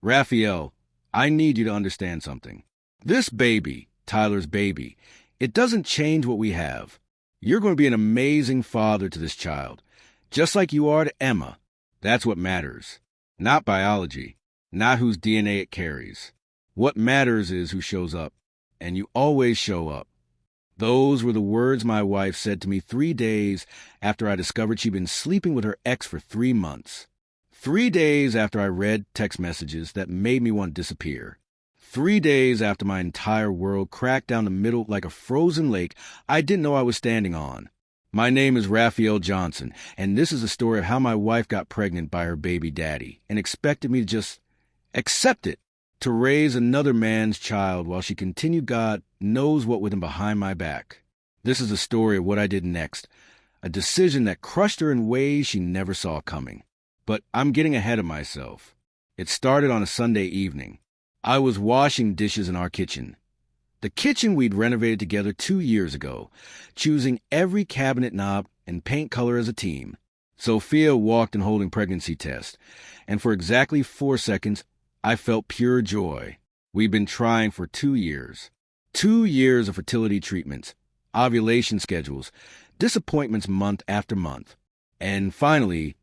Raphael, I need you to understand something. This baby, Tyler's baby, it doesn't change what we have. You're going to be an amazing father to this child, just like you are to Emma. That's what matters. Not biology, not whose DNA it carries. What matters is who shows up, and you always show up. Those were the words my wife said to me 3 days after I discovered she'd been sleeping with her ex for 3 months. 3 days after I read text messages that made me want to disappear. 3 days after my entire world cracked down the middle like a frozen lake I didn't know I was standing on. My name is Raphael Johnson, and this is a story of how my wife got pregnant by her baby daddy and expected me to just accept it, to raise another man's child while she continued God knows what with him behind my back. This is a story of what I did next, a decision that crushed her in ways she never saw coming. But I'm getting ahead of myself. It started on a Sunday evening. I was washing dishes in our kitchen. The kitchen we'd renovated together 2 years ago, choosing every cabinet knob and paint color as a team. Sophia walked in holding pregnancy test, and for exactly 4 seconds, I felt pure joy. We'd been trying for 2 years. 2 years of fertility treatments, ovulation schedules, disappointments month after month. And finally,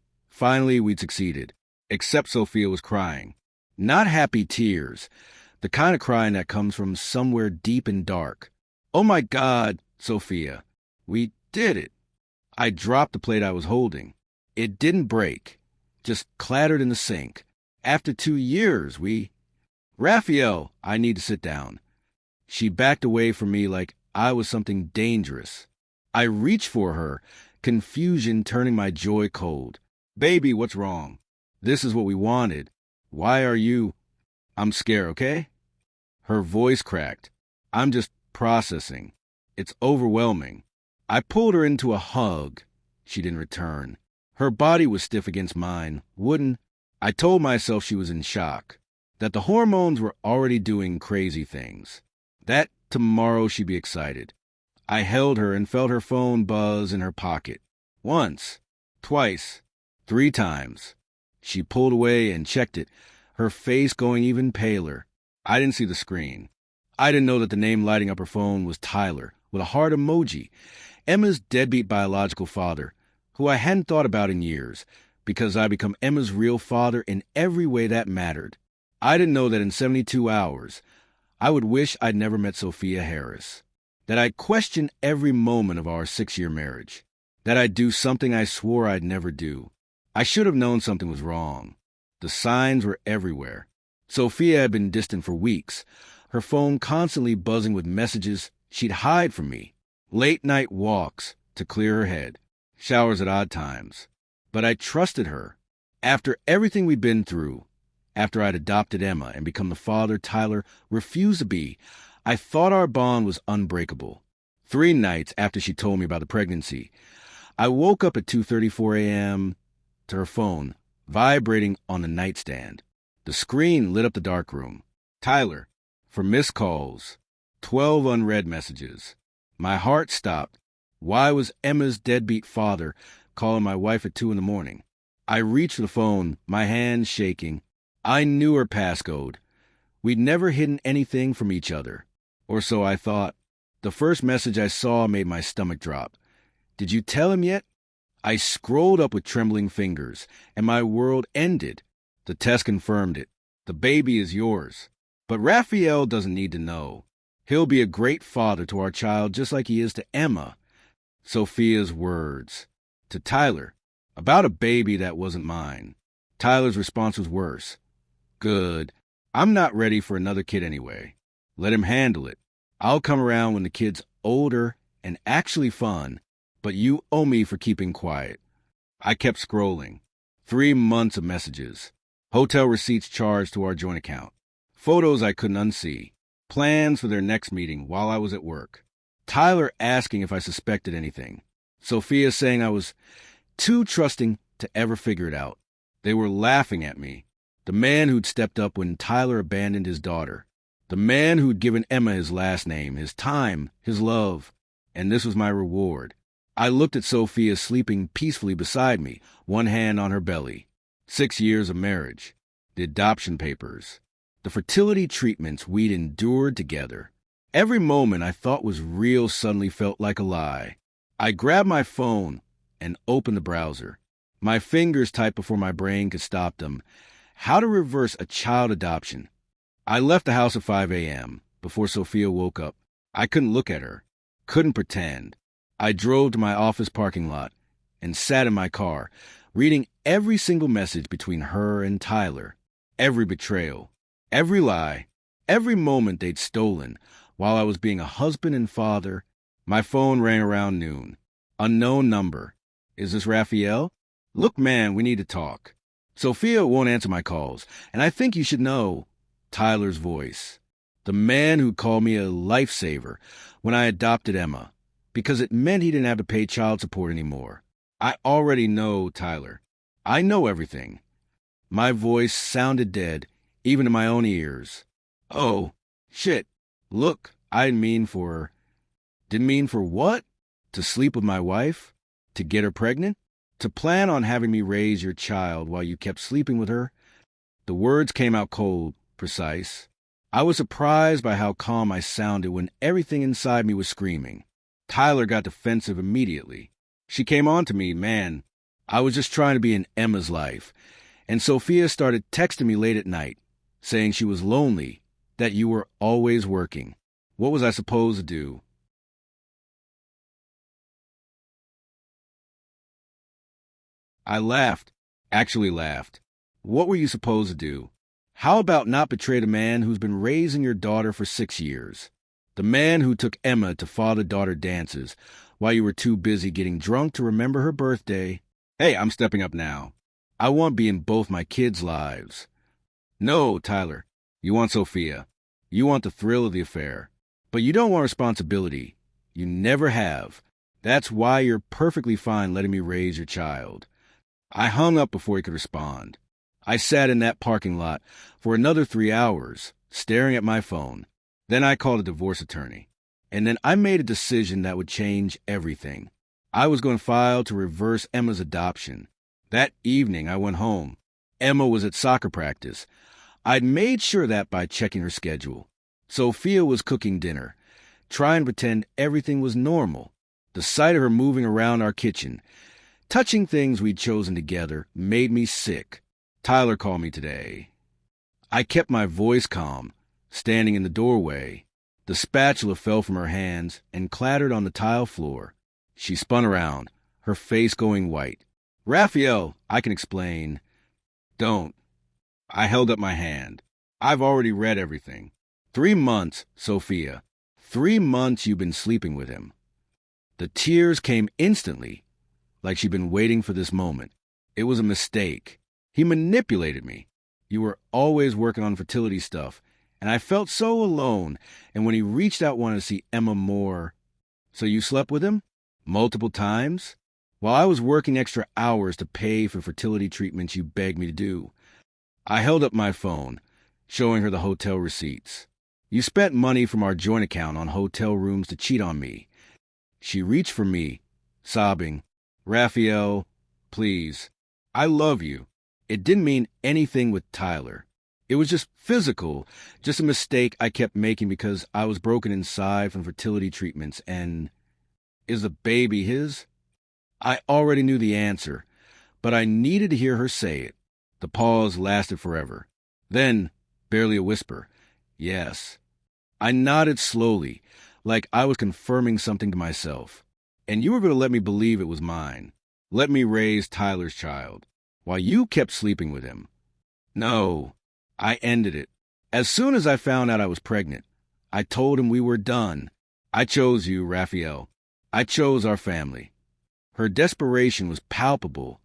we'd succeeded. Except Sophia was crying. Not happy tears. The kind of crying that comes from somewhere deep and dark. Oh my God, Sophia. We did it. I dropped the plate I was holding. It didn't break. Just clattered in the sink. After 2 years, Raphael, I need to sit down. She backed away from me like I was something dangerous. I reached for her, confusion turning my joy cold. Baby, what's wrong? This is what we wanted. Why are you... I'm scared, okay? Her voice cracked. I'm just processing. It's overwhelming. I pulled her into a hug. She didn't return. Her body was stiff against mine, wooden. I told myself she was in shock, that the hormones were already doing crazy things, that tomorrow she'd be excited. I held her and felt her phone buzz in her pocket. Once, twice, 3 times. She pulled away and checked it, her face going even paler. I didn't see the screen. I didn't know that the name lighting up her phone was Tyler, with a heart emoji, Emma's deadbeat biological father, who I hadn't thought about in years, because I'd become Emma's real father in every way that mattered. I didn't know that in 72 hours, I would wish I'd never met Sophia Harris, that I'd question every moment of our 6-year marriage, that I'd do something I swore I'd never do. I should have known something was wrong. The signs were everywhere. Sophia had been distant for weeks, her phone constantly buzzing with messages she'd hide from me, late-night walks to clear her head, showers at odd times. But I trusted her. After everything we'd been through, after I'd adopted Emma and become the father Tyler refused to be, I thought our bond was unbreakable. 3 nights after she told me about the pregnancy, I woke up at 2:34 a.m. to her phone, vibrating on the nightstand. The screen lit up the darkroom. Tyler, for missed calls, 12 unread messages. My heart stopped. Why was Emma's deadbeat father calling my wife at 2 in the morning? I reached for the phone, my hands shaking. I knew her passcode. We'd never hidden anything from each other. Or so I thought. The first message I saw made my stomach drop. Did you tell him yet? I scrolled up with trembling fingers, and my world ended. The test confirmed it. The baby is yours. But Raphael doesn't need to know. He'll be a great father to our child just like he is to Emma. Sophia's words. To Tyler, about a baby that wasn't mine. Tyler's response was worse. Good. I'm not ready for another kid anyway. Let him handle it. I'll come around when the kid's older and actually fun, but you owe me for keeping quiet. I kept scrolling. 3 months of messages. Hotel receipts charged to our joint account. Photos I couldn't unsee. Plans for their next meeting while I was at work. Tyler asking if I suspected anything. Sophia saying I was too trusting to ever figure it out. They were laughing at me. The man who'd stepped up when Tyler abandoned his daughter. The man who'd given Emma his last name, his time, his love. And this was my reward. I looked at Sophia sleeping peacefully beside me, one hand on her belly. 6 years of marriage. the adoption papers, the fertility treatments we'd endured together. Every moment I thought was real suddenly felt like a lie. I grabbed my phone and opened the browser. My fingers typed before my brain could stop them. How to reverse a child adoption. I left the house at 5 a.m. before Sophia woke up. I couldn't look at her, couldn't pretend. I drove to my office parking lot and sat in my car, reading every single message between her and Tyler, every betrayal, every lie, every moment they'd stolen while I was being a husband and father. My phone rang around noon. Unknown number. Is this Raphael? Look, man, we need to talk. Sophia won't answer my calls, and I think you should know. Tyler's voice. The man who called me a lifesaver when I adopted Emma, because it meant he didn't have to pay child support anymore. I already know Tyler. I know everything. My voice sounded dead, even in my own ears. Oh, shit. Look, I didn't mean for what? To sleep with my wife? To get her pregnant? To plan on having me raise your child while you kept sleeping with her? The words came out cold, precise. I was surprised by how calm I sounded when everything inside me was screaming. Tyler got defensive immediately. She came on to me, man. I was just trying to be in Emma's life. And Sophia started texting me late at night, saying she was lonely, that you were always working. What was I supposed to do? I laughed. Actually laughed. What were you supposed to do? How about not betray the man who's been raising your daughter for 6 years? The man who took Emma to father-daughter dances while you were too busy getting drunk to remember her birthday. Hey, I'm stepping up now. I want to be in both my kids' lives. No, Tyler. You want Sophia. You want the thrill of the affair. But you don't want responsibility. You never have. That's why you're perfectly fine letting me raise your child. I hung up before he could respond. I sat in that parking lot for another 3 hours, staring at my phone. Then I called a divorce attorney. And then I made a decision that would change everything. I was going to file to reverse Emma's adoption. That evening, I went home. Emma was at soccer practice. I'd made sure that by checking her schedule. Sophia was cooking dinner, trying to pretend everything was normal. The sight of her moving around our kitchen, touching things we'd chosen together, made me sick. Tyler called me today. I kept my voice calm, standing in the doorway. The spatula fell from her hands and clattered on the tile floor. She spun around, her face going white. Raphael, I can explain. Don't. I held up my hand. I've already read everything. 3 months, Sophia. 3 months you've been sleeping with him. The tears came instantly, like she'd been waiting for this moment. It was a mistake. He manipulated me. You were always working on fertility stuff, and I felt so alone, and when he reached out wanted to see Emma more. So you slept with him? Multiple times? While I was working extra hours to pay for fertility treatments you begged me to do. I held up my phone, showing her the hotel receipts. You spent money from our joint account on hotel rooms to cheat on me. She reached for me, sobbing, Raphael, please. I love you. It didn't mean anything with Tyler. It was just physical, just a mistake I kept making because I was broken inside from fertility treatments. And is the baby his? I already knew the answer, but I needed to hear her say it. The pause lasted forever. Then, barely a whisper, yes. I nodded slowly, like I was confirming something to myself. And you were going to let me believe it was mine. Let me raise Tyler's child, while you kept sleeping with him. No, I ended it. As soon as I found out I was pregnant, I told him we were done. I chose you, Raphael. I chose our family. Her desperation was palpable,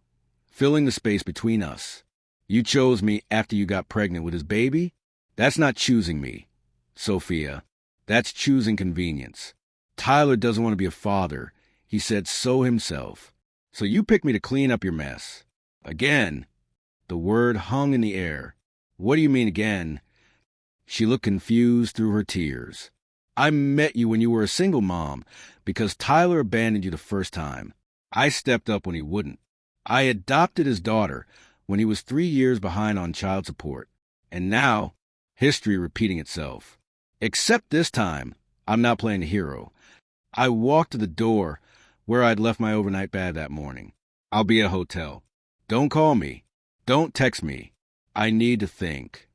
filling the space between us. You chose me after you got pregnant with his baby? That's not choosing me, Sophia. That's choosing convenience. Tyler doesn't want to be a father. He said so himself. So you picked me to clean up your mess. Again. The word hung in the air. What do you mean again? She looked confused through her tears. I met you when you were a single mom because Tyler abandoned you the first time. I stepped up when he wouldn't. I adopted his daughter when he was 3 years behind on child support. And now, history repeating itself. Except this time, I'm not playing the hero. I walked to the door where I'd left my overnight bag that morning. I'll be at a hotel. Don't call me. Don't text me. I need to think.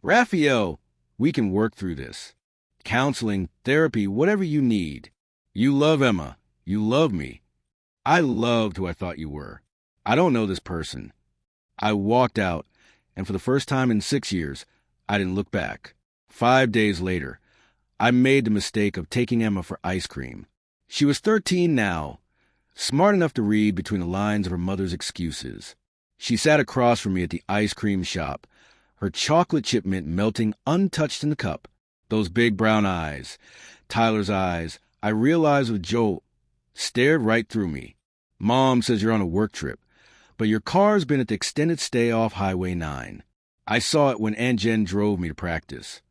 Raphael, we can work through this. Counseling, therapy, whatever you need. You love Emma. You love me. I loved who I thought you were. I don't know this person. I walked out, and for the first time in 6 years, I didn't look back. 5 days later, I made the mistake of taking Emma for ice cream. She was 13 now, smart enough to read between the lines of her mother's excuses. She sat across from me at the ice cream shop, her chocolate chip mint melting untouched in the cup. Those big brown eyes, Tyler's eyes, I realized with jolt, stared right through me. Mom says you're on a work trip, but your car's been at the extended stay off Highway 9. I saw it when Aunt Jen drove me to practice.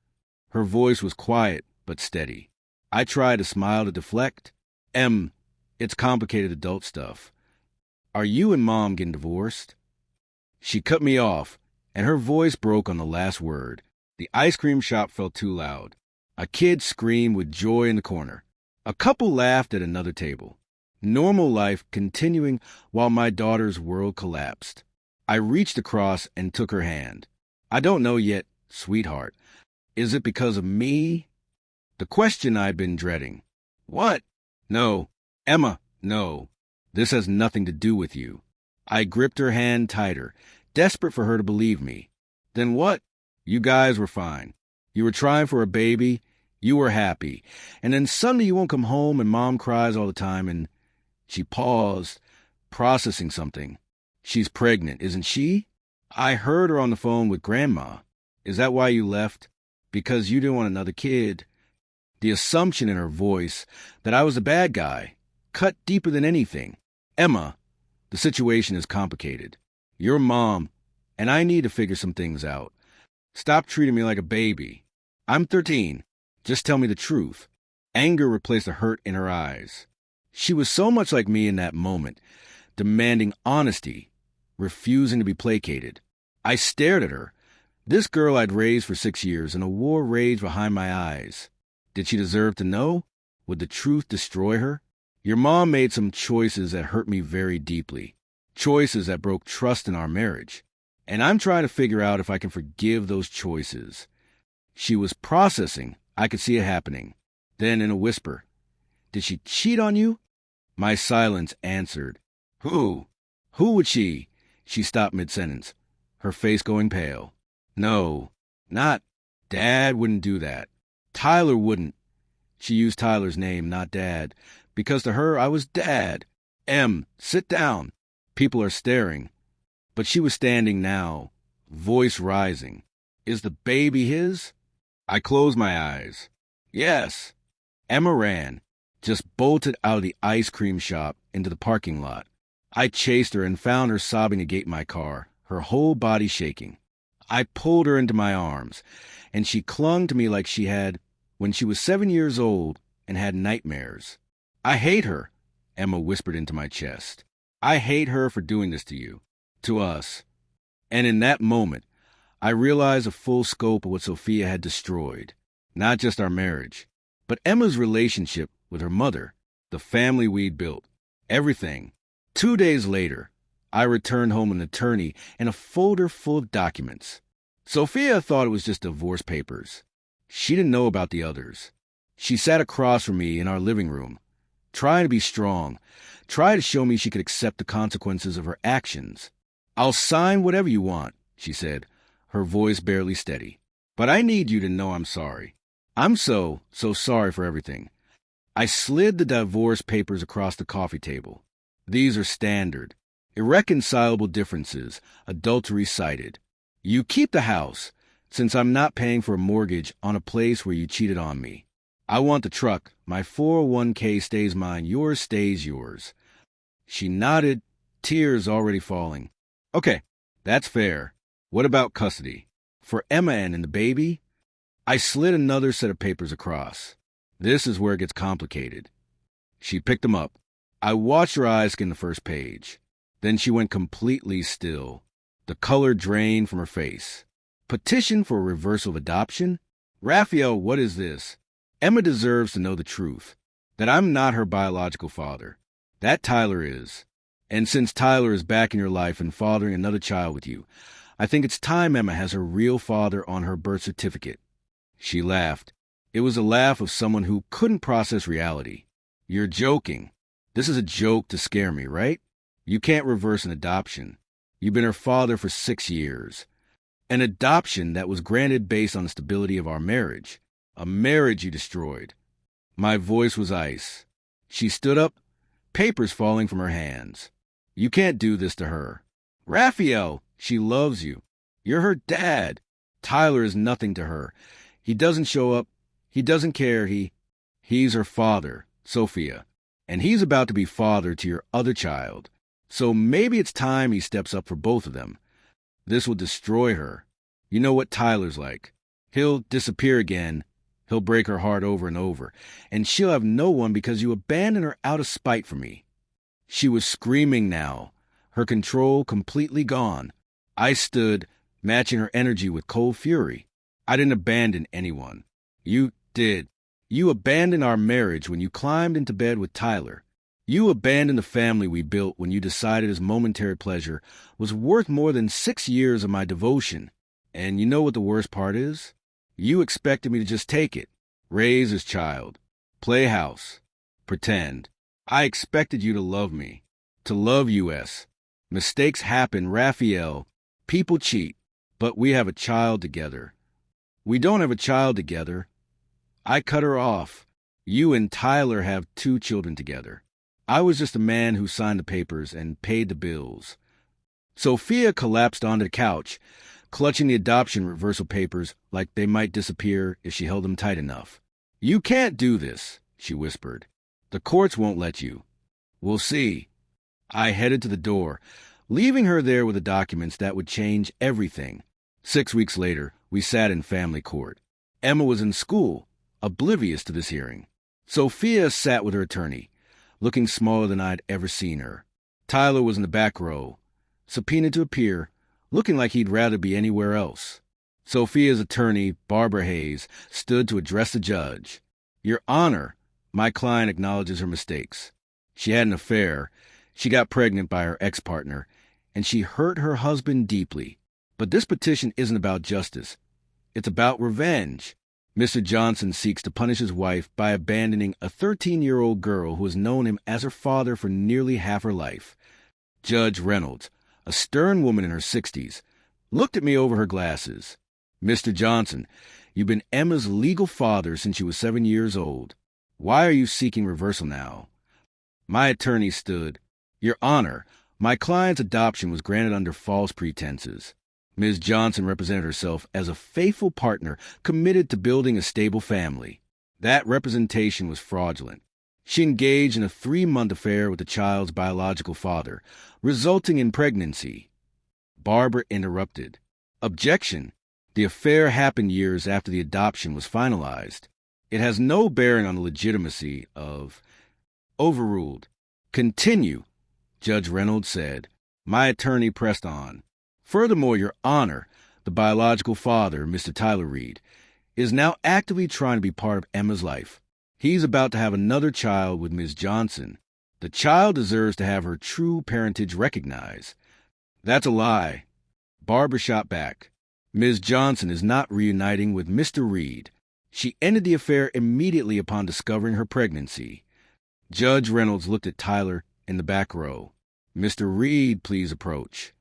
Her voice was quiet but steady. I tried to smile to deflect. It's complicated adult stuff. Are you and Mom getting divorced? She cut me off, and her voice broke on the last word. The ice cream shop felt too loud. A kid screamed with joy in the corner. A couple laughed at another table. Normal life continuing while my daughter's world collapsed. I reached across and took her hand. I don't know yet, sweetheart. Is it because of me? The question I'd been dreading. What? No. Emma, no. This has nothing to do with you. I gripped her hand tighter, desperate for her to believe me. Then what? You guys were fine. You were trying for a baby. You were happy. And then suddenly you won't come home and Mom cries all the time and... She paused, processing something. She's pregnant, isn't she? I heard her on the phone with Grandma. Is that why you left? Because you didn't want another kid? The assumption in her voice that I was the bad guy cut deeper than anything. Emma, the situation is complicated. You're Mom, and I need to figure some things out. Stop treating me like a baby. I'm 13. Just tell me the truth. Anger replaced the hurt in her eyes. She was so much like me in that moment, demanding honesty, refusing to be placated. I stared at her, this girl I'd raised for 6 years, and a war raged behind my eyes. Did she deserve to know? Would the truth destroy her? Your mom made some choices that hurt me very deeply, choices that broke trust in our marriage, and I'm trying to figure out if I can forgive those choices. She was processing. I could see it happening. Then, in a whisper, did she cheat on you? My silence answered. Who? Who would she? She stopped mid-sentence, her face going pale. No, not. Dad wouldn't do that. Tyler wouldn't. She used Tyler's name, not Dad, because to her I was Dad. Sit down. People are staring. But she was standing now, voice rising. Is the baby his? I closed my eyes. Yes. Emma ran, just bolted out of the ice cream shop into the parking lot. I chased her and found her sobbing to gate my car, her whole body shaking. I pulled her into my arms, and she clung to me like she had when she was 7 years old and had nightmares. I hate her, Emma whispered into my chest. I hate her for doing this to you, to us. And in that moment, I realized the full scope of what Sophia had destroyed. Not just our marriage, but Emma's relationship with her mother, the family we'd built, everything. 2 days later, I returned home with an attorney and a folder full of documents. Sophia thought it was just divorce papers. She didn't know about the others. She sat across from me in our living room, trying to be strong, trying to show me she could accept the consequences of her actions. I'll sign whatever you want, she said, her voice barely steady. But I need you to know I'm sorry. I'm so sorry for everything. I slid the divorce papers across the coffee table. These are standard. Irreconcilable differences, adultery cited. You keep the house, since I'm not paying for a mortgage on a place where you cheated on me. I want the truck. My 401k stays mine. Yours stays yours. She nodded, tears already falling. Okay, that's fair. What about custody? For Emma and the baby? I slid another set of papers across. This is where it gets complicated. She picked them up. I watched her eyes scan the first page. Then she went completely still. The color drained from her face. Petition for a reversal of adoption? Raphael, what is this? Emma deserves to know the truth. That I'm not her biological father. That Tyler is. And since Tyler is back in your life and fathering another child with you, I think it's time Emma has her real father on her birth certificate. She laughed. It was a laugh of someone who couldn't process reality. You're joking. This is a joke to scare me, right? You can't reverse an adoption. You've been her father for 6 years. An adoption that was granted based on the stability of our marriage. A marriage you destroyed. My voice was ice. She stood up, papers falling from her hands. You can't do this to her. Raphael, she loves you. You're her dad. Tyler is nothing to her. He doesn't show up. He doesn't care. He's her father, Sophia. And he's about to be father to your other child. So maybe it's time he steps up for both of them. This will destroy her. You know what Tyler's like. He'll disappear again. He'll break her heart over and over. And she'll have no one because you abandoned her out of spite for me. She was screaming now, her control completely gone. I stood, matching her energy with cold fury. I didn't abandon anyone. You did. You abandoned our marriage when you climbed into bed with Tyler. You abandoned the family we built when you decided his momentary pleasure was worth more than 6 years of my devotion. And you know what the worst part is? You expected me to just take it, raise his child, play house, pretend. I expected you to love me, to love us. Mistakes happen, Raphael. People cheat, but we have a child together. We don't have a child together. I cut her off. You and Tyler have 2 children together. I was just a man who signed the papers and paid the bills. Sophia collapsed onto the couch, clutching the adoption reversal papers like they might disappear if she held them tight enough. You can't do this, she whispered. The courts won't let you. We'll see. I headed to the door, leaving her there with the documents that would change everything. 6 weeks later, we sat in family court. Emma was in school, oblivious to this hearing. Sophia sat with her attorney, looking smaller than I'd ever seen her. Tyler was in the back row, subpoenaed to appear, looking like he'd rather be anywhere else. Sophia's attorney, Barbara Hayes, stood to address the judge. Your Honor, my client acknowledges her mistakes. She had an affair, she got pregnant by her ex-partner, and she hurt her husband deeply. But this petition isn't about justice. It's about revenge. Mr. Johnson seeks to punish his wife by abandoning a 13-year-old girl who has known him as her father for nearly half her life. Judge Reynolds, a stern woman in her 60s, looked at me over her glasses. Mr. Johnson, you've been Emma's legal father since she was 7 years old. Why are you seeking reversal now? My attorney stood. Your Honor, my client's adoption was granted under false pretenses. Ms. Johnson represented herself as a faithful partner committed to building a stable family. That representation was fraudulent. She engaged in a 3-month affair with the child's biological father, resulting in pregnancy. Barbara interrupted. Objection. The affair happened years after the adoption was finalized. It has no bearing on the legitimacy of... Overruled. Continue, Judge Reynolds said. My attorney pressed on. Furthermore, Your Honor, the biological father, Mr. Tyler Reed, is now actively trying to be part of Emma's life. He's about to have another child with Ms. Johnson. The child deserves to have her true parentage recognized. That's a lie. Barbara shot back. Ms. Johnson is not reuniting with Mr. Reed. She ended the affair immediately upon discovering her pregnancy. Judge Reynolds looked at Tyler in the back row. Mr. Reed, please approach.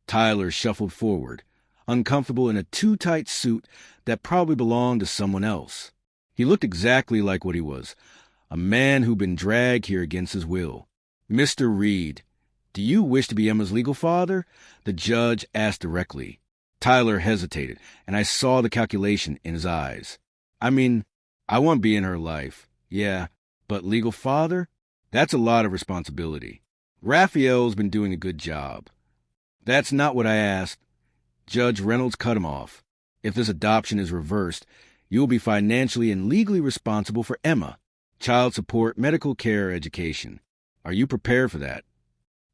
Tyler shuffled forward, uncomfortable in a too-tight suit that probably belonged to someone else. He looked exactly like what he was, a man who'd been dragged here against his will. Mr. Reed, do you wish to be Emma's legal father? The judge asked directly. Tyler hesitated, and I saw the calculation in his eyes. I mean, I want to be in her life, yeah, but legal father? That's a lot of responsibility. Raphael's been doing a good job. That's not what I asked. Judge Reynolds cut him off. If this adoption is reversed, you will be financially and legally responsible for Emma. Child support, medical care, education. Are you prepared for that?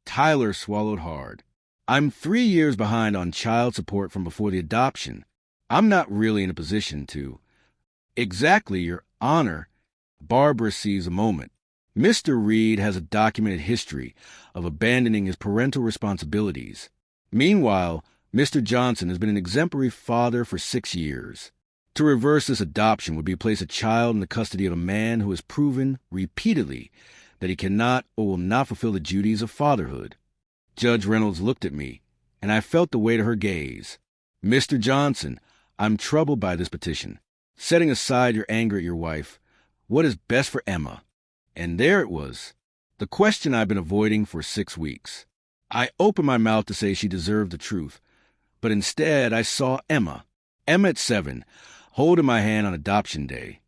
Tyler swallowed hard. I'm 3 years behind on child support from before the adoption. I'm not really in a position to. Exactly, Your Honor. Barbara seized a moment. Mr. Reed has a documented history of abandoning his parental responsibilities. Meanwhile, Mr. Johnson has been an exemplary father for 6 years. To reverse this adoption would be to place a child in the custody of a man who has proven repeatedly that he cannot or will not fulfill the duties of fatherhood. Judge Reynolds looked at me, and I felt the weight of her gaze. Mr. Johnson, I'm troubled by this petition. Setting aside your anger at your wife, what is best for Emma? And there it was, the question I've been avoiding for 6 weeks. I opened my mouth to say she deserved the truth, but instead I saw Emma at 7, holding my hand on adoption day,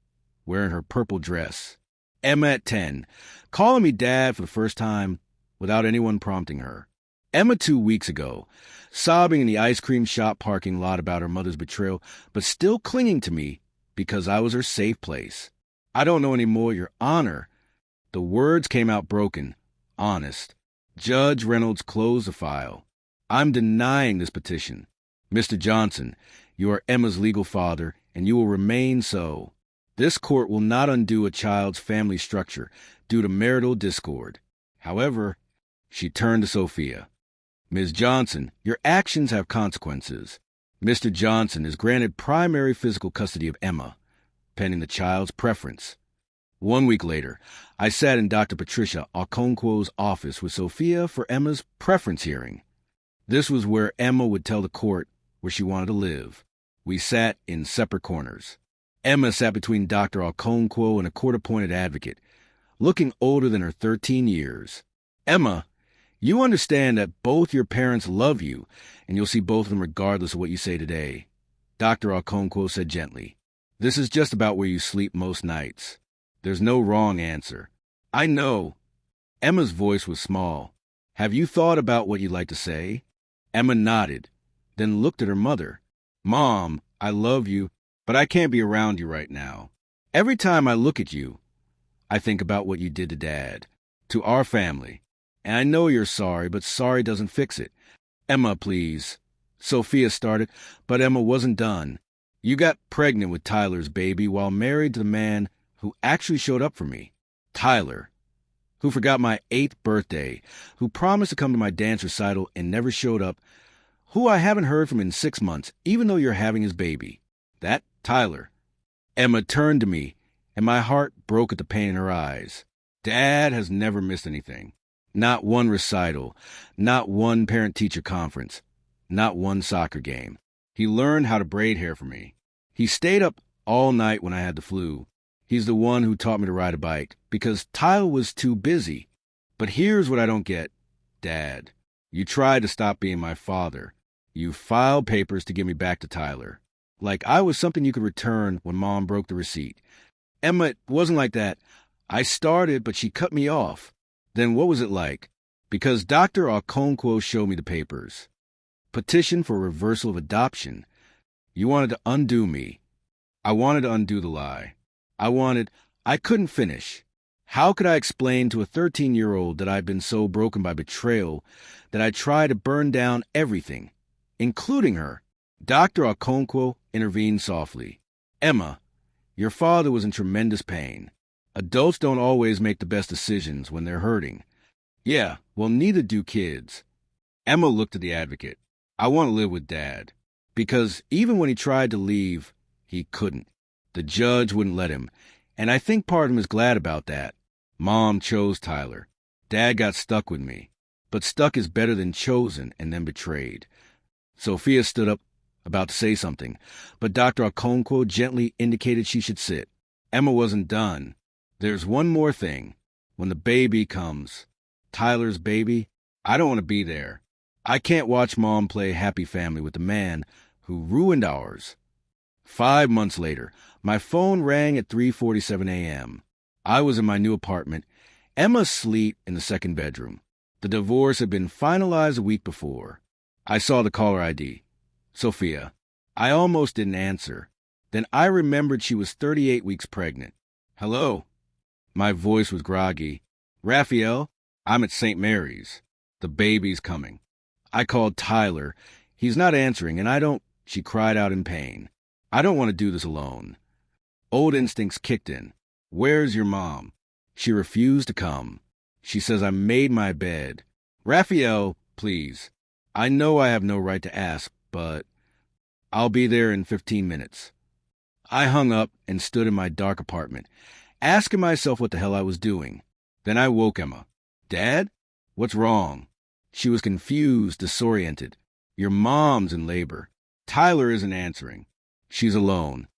wearing her purple dress. Emma at 10, calling me Dad for the first time without anyone prompting her. Emma 2 weeks ago, sobbing in the ice cream shop parking lot about her mother's betrayal, but still clinging to me because I was her safe place. I don't know anymore, Your Honor. The words came out broken, honest. Judge Reynolds closed the file. I'm denying this petition. Mr. Johnson, you are Emma's legal father, and you will remain so. This court will not undo a child's family structure due to marital discord. However, she turned to Sophia. Ms. Johnson, your actions have consequences. Mr. Johnson is granted primary physical custody of Emma, pending the child's preference. 1 week later, I sat in Dr. Patricia Okonkwo's office with Sophia for Emma's preference hearing. This was where Emma would tell the court where she wanted to live. We sat in separate corners. Emma sat between Dr. Okonkwo and a court-appointed advocate, looking older than her 13 years. Emma, you understand that both your parents love you, and you'll see both of them regardless of what you say today. Dr. Okonkwo said gently, this is just about where you sleep most nights. There's no wrong answer. I know. Emma's voice was small. Have you thought about what you'd like to say? Emma nodded, then looked at her mother. Mom, I love you, but I can't be around you right now. Every time I look at you, I think about what you did to Dad, to our family. And I know you're sorry, but sorry doesn't fix it. Emma, please. Sophia started, but Emma wasn't done. You got pregnant with Tyler's baby while married to the man who actually showed up for me. Tyler, who forgot my 8th birthday, who promised to come to my dance recital and never showed up, who I haven't heard from in 6 months, even though you're having his baby. That Tyler. Emma turned to me, and my heart broke at the pain in her eyes. Dad has never missed anything. Not one recital, not one parent-teacher conference, not one soccer game. He learned how to braid hair for me. He stayed up all night when I had the flu. He's the one who taught me to ride a bike, because Tyler was too busy. But here's what I don't get, Dad. You tried to stop being my father. You filed papers to give me back to Tyler. Like I was something you could return when Mom broke the receipt. Emma, it wasn't like that. I started, but she cut me off. Then what was it like? Because Dr. Okonkwo showed me the papers. Petition for reversal of adoption. You wanted to undo me. I wanted to undo the lie. I couldn't finish. How could I explain to a 13-year-old that I'd been so broken by betrayal that I tried to burn down everything, including her? Dr. Okonkwo intervened softly. Emma, your father was in tremendous pain. Adults don't always make the best decisions when they're hurting. Yeah, well, neither do kids. Emma looked at the advocate. I want to live with Dad. Because even when he tried to leave, he couldn't. The judge wouldn't let him, and I think part of him is glad about that. Mom chose Tyler. Dad got stuck with me. But stuck is better than chosen and then betrayed. Sophia stood up, about to say something, but Dr. Okonkwo gently indicated she should sit. Emma wasn't done. There's one more thing. When the baby comes, Tyler's baby, I don't want to be there. I can't watch Mom play happy family with the man who ruined ours. 5 months later, my phone rang at 3:47 a.m. I was in my new apartment, Emma asleep in the second bedroom. The divorce had been finalized a week before. I saw the caller ID. Sophia. I almost didn't answer. Then I remembered she was 38 weeks pregnant. Hello? My voice was groggy. Raphael, I'm at St. Mary's. The baby's coming. I called Tyler. He's not answering, and I don't, she cried out in pain. I don't want to do this alone. Old instincts kicked in. Where's your mom? She refused to come. She says I made my bed. Raphael, please. I know I have no right to ask, but I'll be there in 15 minutes. I hung up and stood in my dark apartment, asking myself what the hell I was doing. Then I woke Emma. Dad? What's wrong? She was confused, disoriented. Your mom's in labor. Tyler isn't answering. She's alone.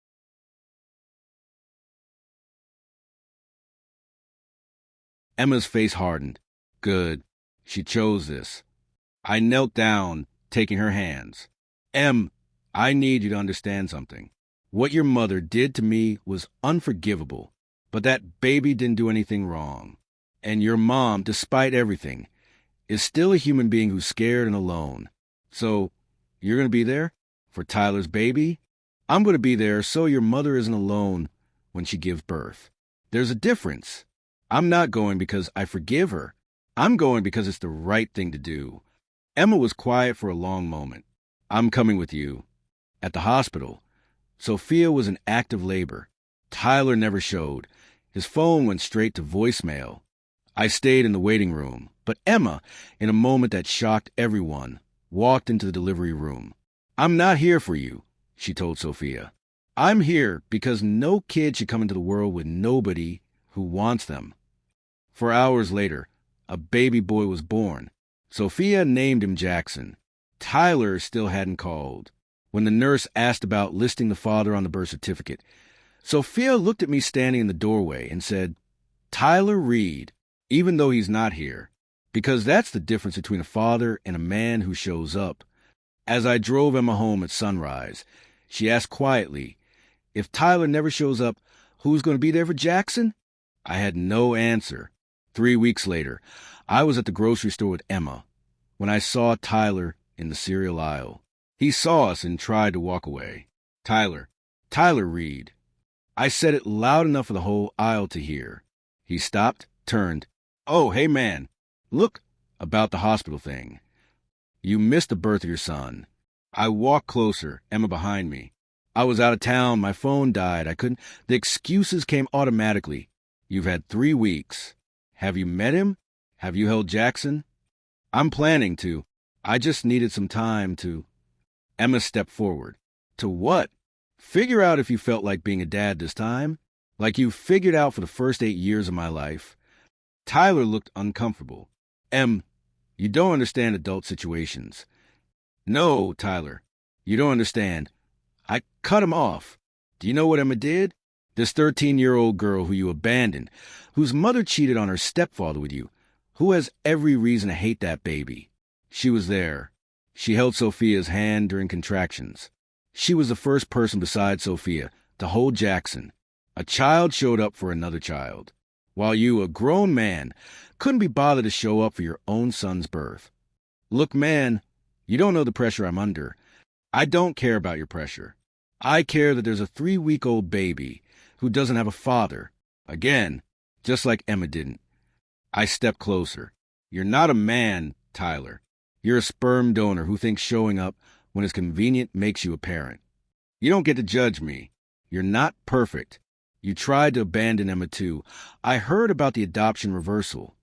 Emma's face hardened. Good. She chose this. I knelt down, taking her hands. I need you to understand something. What your mother did to me was unforgivable, but that baby didn't do anything wrong. And your mom, despite everything, is still a human being who's scared and alone. So, you're going to be there? For Tyler's baby? I'm going to be there so your mother isn't alone when she gives birth. There's a difference. I'm not going because I forgive her. I'm going because it's the right thing to do. Emma was quiet for a long moment. I'm coming with you. At the hospital, Sophia was in active labor. Tyler never showed. His phone went straight to voicemail. I stayed in the waiting room, but Emma, in a moment that shocked everyone, walked into the delivery room. I'm not here for you, she told Sophia. I'm here because no kid should come into the world with nobody who wants them. 4 hours later, a baby boy was born. Sophia named him Jackson. Tyler still hadn't called. When the nurse asked about listing the father on the birth certificate, Sophia looked at me standing in the doorway and said, Tyler Reed, even though he's not here, because that's the difference between a father and a man who shows up. As I drove Emma home at sunrise, she asked quietly, if Tyler never shows up, who's going to be there for Jackson? I had no answer. 3 weeks later, I was at the grocery store with Emma when I saw Tyler in the cereal aisle. He saw us and tried to walk away. Tyler Reed. I said it loud enough for the whole aisle to hear. He stopped, turned. Oh, hey man, look, about the hospital thing. You missed the birth of your son. I walked closer, Emma behind me. I was out of town, my phone died, the excuses came automatically. You've had 3 weeks. Have you met him? Have you held Jackson? I'm planning to. I just needed some time to. Emma stepped forward. To what? Figure out if you felt like being a dad this time. Like you figured out for the first 8 years of my life. Tyler looked uncomfortable. You don't understand adult situations. No, Tyler, you don't understand. I cut him off. Do you know what Emma did? This 13-year-old girl who you abandoned, whose mother cheated on her stepfather with you, who has every reason to hate that baby. She was there. She held Sophia's hand during contractions. She was the first person besides Sophia to hold Jackson. A child showed up for another child, while you, a grown man, couldn't be bothered to show up for your own son's birth. Look, man, you don't know the pressure I'm under. I don't care about your pressure. I care that there's a 3-week-old baby who doesn't have a father. Again, just like Emma didn't. I stepped closer. You're not a man, Tyler. You're a sperm donor who thinks showing up when it's convenient makes you a parent. You don't get to judge me. You're not perfect. You tried to abandon Emma too. I heard about the adoption reversal.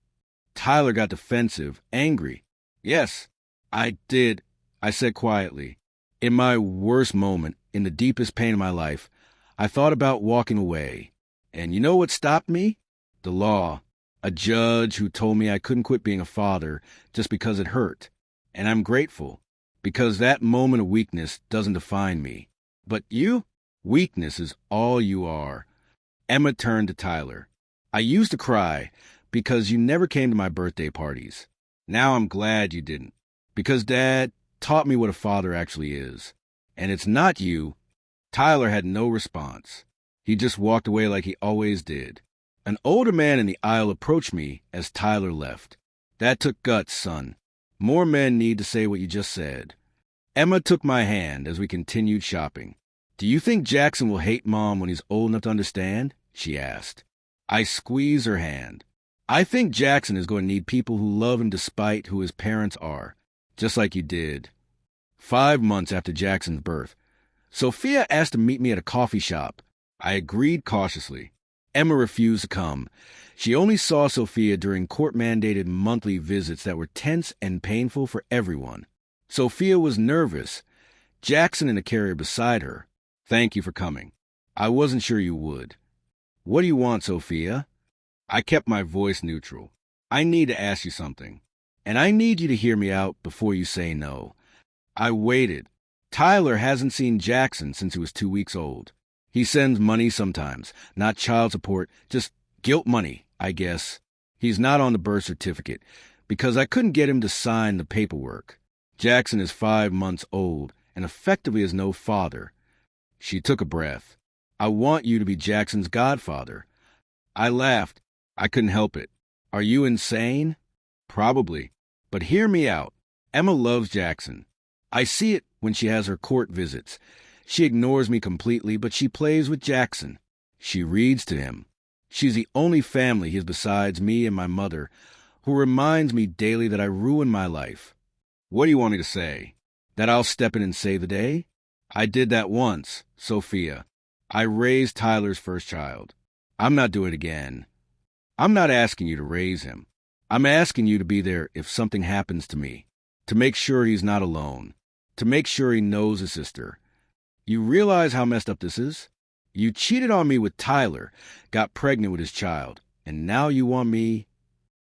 Tyler got defensive, angry. Yes, I did, I said quietly. In my worst moment, in the deepest pain of my life, I thought about walking away. And you know what stopped me? The law. A judge who told me I couldn't quit being a father just because it hurt. And I'm grateful, because that moment of weakness doesn't define me. But you? Weakness is all you are. Emma turned to Tyler. I used to cry because you never came to my birthday parties. Now I'm glad you didn't, because Dad taught me what a father actually is. And it's not you. Tyler had no response. He just walked away like he always did. An older man in the aisle approached me as Tyler left. That took guts, son. More men need to say what you just said. Emma took my hand as we continued shopping. Do you think Jackson will hate Mom when he's old enough to understand? She asked. I squeezed her hand. I think Jackson is going to need people who love him despite who his parents are. just like you did. 5 months after Jackson's birth, Sophia asked to meet me at a coffee shop. I agreed cautiously. Emma refused to come. She only saw Sophia during court-mandated monthly visits that were tense and painful for everyone. Sophia was nervous. Jackson in the carrier beside her. Thank you for coming. I wasn't sure you would. What do you want, Sophia? I kept my voice neutral. I need to ask you something, and I need you to hear me out before you say no. I waited. Tyler hasn't seen Jackson since he was 2 weeks old. He sends money sometimes, not child support, just guilt money, I guess. He's not on the birth certificate because I couldn't get him to sign the paperwork. Jackson is 5 months old and effectively has no father. She took a breath. I want you to be Jackson's godfather. I laughed. I couldn't help it. Are you insane? Probably. But hear me out. Emma loves Jackson. I see it when she has her court visits. She ignores me completely, but she plays with Jackson. She reads to him. She's the only family he has besides me and my mother, who reminds me daily that I ruined my life. What do you want me to say? That I'll step in and save the day? I did that once, Sophia. I raised Tyler's first child. I'm not doing it again. I'm not asking you to raise him. I'm asking you to be there if something happens to me, to make sure he's not alone, to make sure he knows his sister. You realize how messed up this is? You cheated on me with Tyler, got pregnant with his child, and now you want me?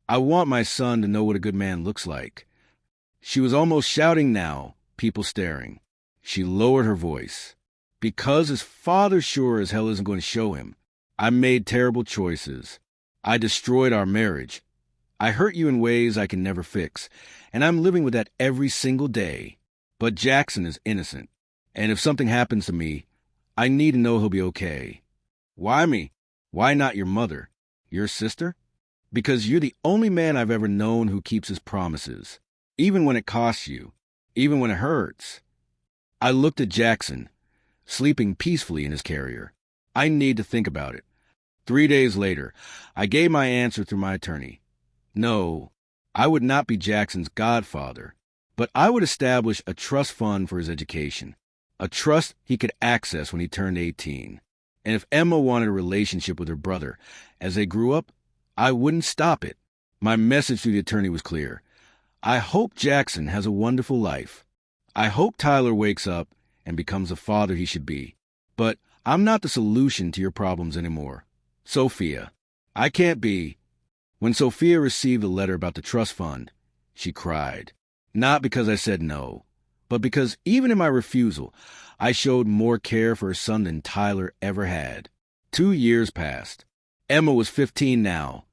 I want my son to know what a good man looks like. She was almost shouting now, people staring. She lowered her voice. Because his father sure as hell isn't going to show him. I made terrible choices. I destroyed our marriage. I hurt you in ways I can never fix, and I'm living with that every single day. But Jackson is innocent, and if something happens to me, I need to know he'll be okay. Why me? Why not your mother? Your sister? Because you're the only man I've ever known who keeps his promises, even when it costs you, even when it hurts. I looked at Jackson, sleeping peacefully in his carrier. I need to think about it. 3 days later, I gave my answer through my attorney. No, I would not be Jackson's godfather, but I would establish a trust fund for his education, a trust he could access when he turned 18. And if Emma wanted a relationship with her brother as they grew up, I wouldn't stop it. My message to the attorney was clear. I hope Jackson has a wonderful life. I hope Tyler wakes up and becomes the father he should be. But I'm not the solution to your problems anymore. Sophia, I can't be. When Sophia received the letter about the trust fund, she cried. Not because I said no, but because even in my refusal, I showed more care for her son than Tyler ever had. 2 years passed. Emma was 15 now,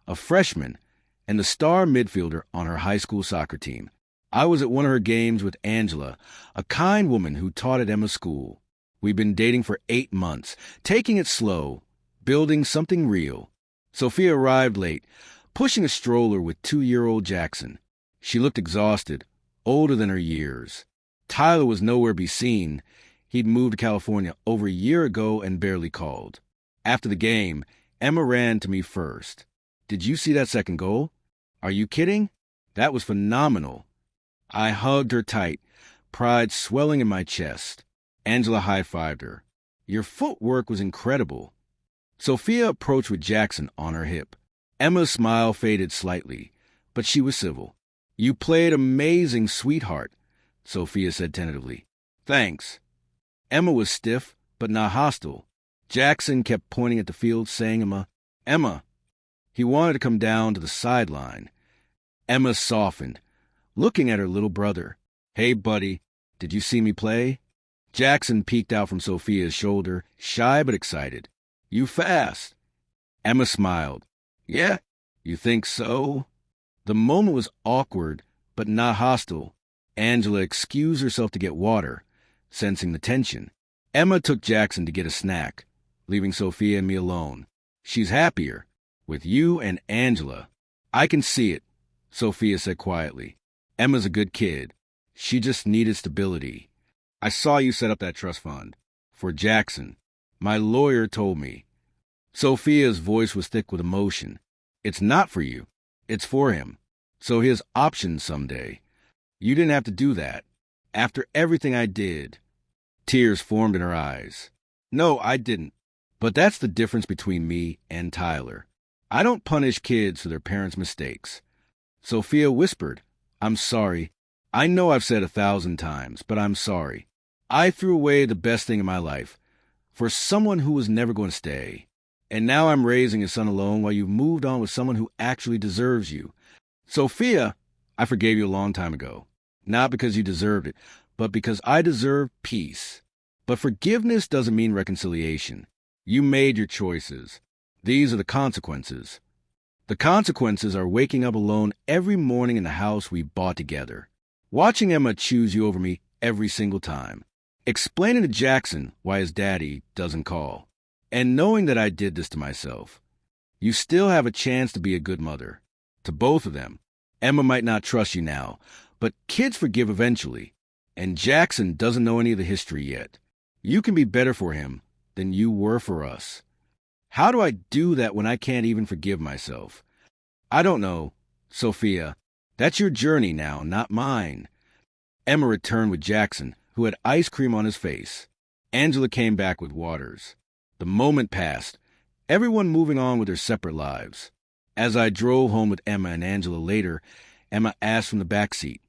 a freshman, and the star midfielder on her high school soccer team. I was at one of her games with Angela, a kind woman who taught at Emma's school. We'd been dating for 8 months, taking it slow, building something real. Sophia arrived late, pushing a stroller with 2-year-old Jackson. She looked exhausted, older than her years. Tyler was nowhere to be seen. He'd moved to California over a year ago and barely called. After the game, Emma ran to me first. Did you see that second goal? Are you kidding? That was phenomenal. I hugged her tight, pride swelling in my chest. Angela high-fived her. Your footwork was incredible. Sophia approached with Jackson on her hip. Emma's smile faded slightly, but she was civil. You played amazing, sweetheart, Sophia said tentatively. Thanks. Emma was stiff, but not hostile. Jackson kept pointing at the field, saying, Emma. He wanted to come down to the sideline. Emma softened, looking at her little brother. Hey, buddy, did you see me play? Jackson peeked out from Sophia's shoulder, shy but excited. You fast. Emma smiled. Yeah, you think so? The moment was awkward, but not hostile. Angela excused herself to get water, sensing the tension. Emma took Jackson to get a snack, leaving Sophia and me alone. She's happier, with you and Angela. I can see it, Sophia said quietly. Emma's a good kid. She just needed stability. I saw you set up that trust fund. For Jackson. My lawyer told me. Sophia's voice was thick with emotion. It's not for you. It's for him. So he has options someday. You didn't have to do that. After everything I did. Tears formed in her eyes. No, I didn't. But that's the difference between me and Tyler. I don't punish kids for their parents' mistakes. Sophia whispered, I'm sorry. I know I've said 1,000 times, but I'm sorry. I threw away the best thing in my life for someone who was never going to stay. And now I'm raising a son alone while you've moved on with someone who actually deserves you. Sophia, I forgave you a long time ago. Not because you deserved it, but because I deserve peace. But forgiveness doesn't mean reconciliation. You made your choices. These are the consequences. The consequences are waking up alone every morning in the house we bought together. Watching Emma choose you over me every single time. Explaining to Jackson why his daddy doesn't call. And knowing that I did this to myself. You still have a chance to be a good mother. To both of them. Emma might not trust you now, but kids forgive eventually. And Jackson doesn't know any of the history yet. You can be better for him than you were for us. How do I do that when I can't even forgive myself? I don't know, Sophia. That's your journey now, not mine. Emma returned with Jackson, who had ice cream on his face. Angela came back with waters. The moment passed, everyone moving on with their separate lives. As I drove home with Emma and Angela later, Emma asked from the back seat,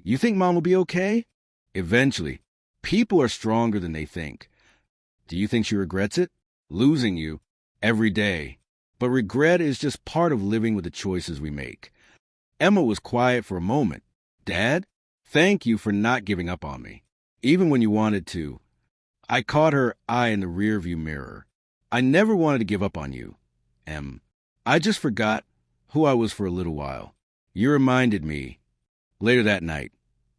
You think Mom will be okay? Eventually. People are stronger than they think. Do you think she regrets it? Losing you. Every day. But regret is just part of living with the choices we make. Emma was quiet for a moment. Dad, thank you for not giving up on me, even when you wanted to. I caught her eye in the rearview mirror. I never wanted to give up on you, Em. I just forgot who I was for a little while. You reminded me. Later that night,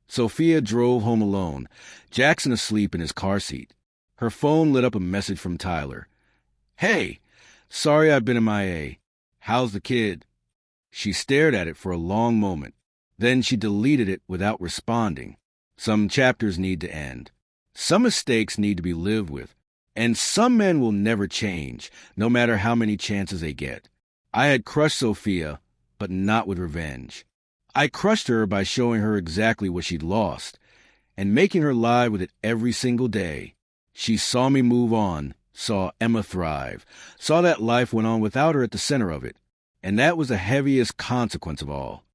Sophia drove home alone, Jackson asleep in his car seat. Her phone lit up a message from Tyler. Hey, sorry I've been MIA. How's the kid? She stared at it for a long moment. Then she deleted it without responding. Some chapters need to end. Some mistakes need to be lived with. And some men will never change, no matter how many chances they get. I had crushed Sophia, but not with revenge. I crushed her by showing her exactly what she'd lost, and making her lie with it every single day. She saw me move on, saw Emma thrive, saw that life went on without her at the center of it, and that was the heaviest consequence of all.